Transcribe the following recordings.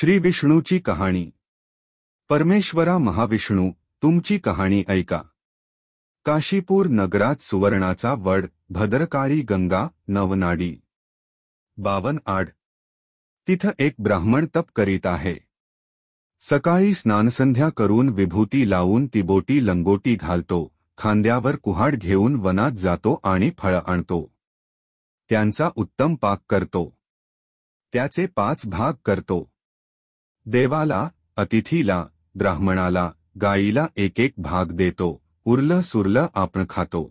श्री विष्णूची कहाणी। परमेश्वरा महाविष्णू, तुमची कहाणी ऐका। काशीपूर नगरात सुवर्णाचा वड, भद्रकाळी गंगा, नवनाडी 52 आड। तिथं एक ब्राह्मण तप करीत आहे। सकाळी स्नानसंध्या करून विभूती लावून तिबोटी लंगोटी घालतो, खांद्यावर कुऱ्हाड घेऊन वनात जातो आणि फळ आणतो। त्यांचा उत्तम पाक करतो। त्याचे 5 भाग करतो। देवाला, अतिथीला, ब्राह्मणाला, गाईला एक भाग देतो, उरलं सुरलं आपण खातो।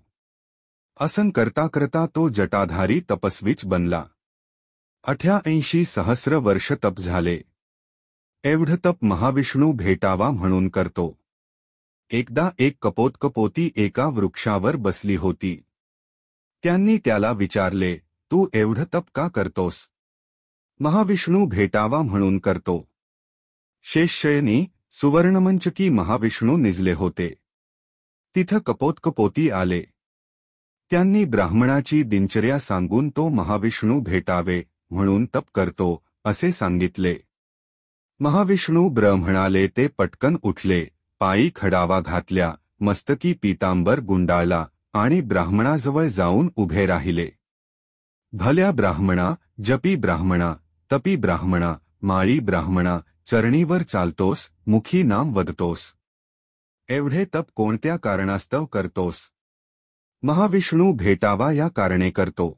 असं करता करता तो जटाधारी तपस्वीच बनला। 88 सहस्र वर्ष तप झाले। एवढं तप महाविष्णू भेटावा म्हणून करतो। एकदा एक कपोतकपोती एका वृक्षावर बसली होती। त्यांनी त्याला विचारले, तू एवढं तप का करतोस? महाविष्णू भेटावा म्हणून करतो। शेषशयनी सुवर्णमंचकी महाविष्णू निजले होते। तिथं कपोतकपोती आले। त्यांनी ब्राह्मणाची दिनचर्या सांगून तो महाविष्णू भेटावे म्हणून तप करतो असे सांगितले। महाविष्णू ब्राह्मणाले ते पटकन उठले, पायी खडावा घातल्या, मस्तकी पीतांबर गुंडाळला आणि ब्राह्मणाजवळ जाऊन उभे राहिले। भल्या ब्राह्मणा, जपी ब्राह्मणा, तपी ब्राह्मणा, माळी ब्राह्मणा, चरणीवर चालतोस, मुखी नाम वदतोस। एवढे तप कोणत्या कारणास्तव करतोस? महाविष्णू भेटावा या कारणे करतो।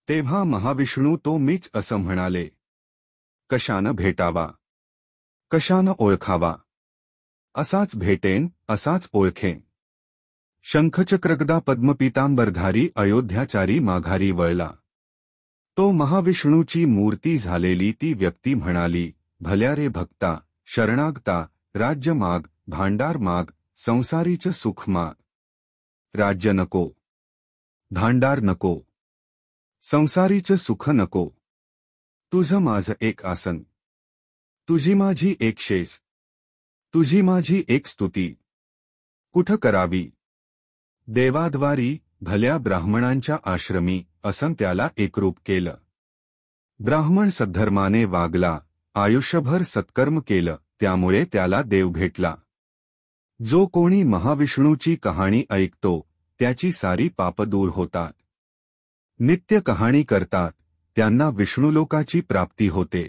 तेव्हा महाविष्णू तो मीच असं म्हणाले। कशानं भेटावा? कशानं ओळखावा? असाच भेटेन, असाच ओळखेन। शंखचक्रगदा पद्मपीतांबरधारी अयोध्याचारी माघारी वळला। तो महाविष्णूची मूर्ती झालेली ती व्यक्ती म्हणाली, भल्या रे भक्ता, शरणागता, राज्य माग, भांडार माग, संसारीचं सुख माग। राज्य नको, भांडार नको, संसारीचं सुख नको। तुझं माझं एक आसन, तुझी माझी एक शेज, तुझी माझी एक स्तुती कुठं करावी? देवाद्वारी, भल्या ब्राह्मणांच्या आश्रमी, असं त्याला एकरूप केलं। ब्राह्मण सद्धर्माने वागला, आयुष्यभर सत्कर्म केलं, त्यामुळे त्याला देव भेटला। जो कोणी महाविष्णूची कहाणी ऐकतो, त्याची सारी पाप दूर होतात। नित्य कहाणी करतात, त्यांना विष्णुलोकाची प्राप्ती होते।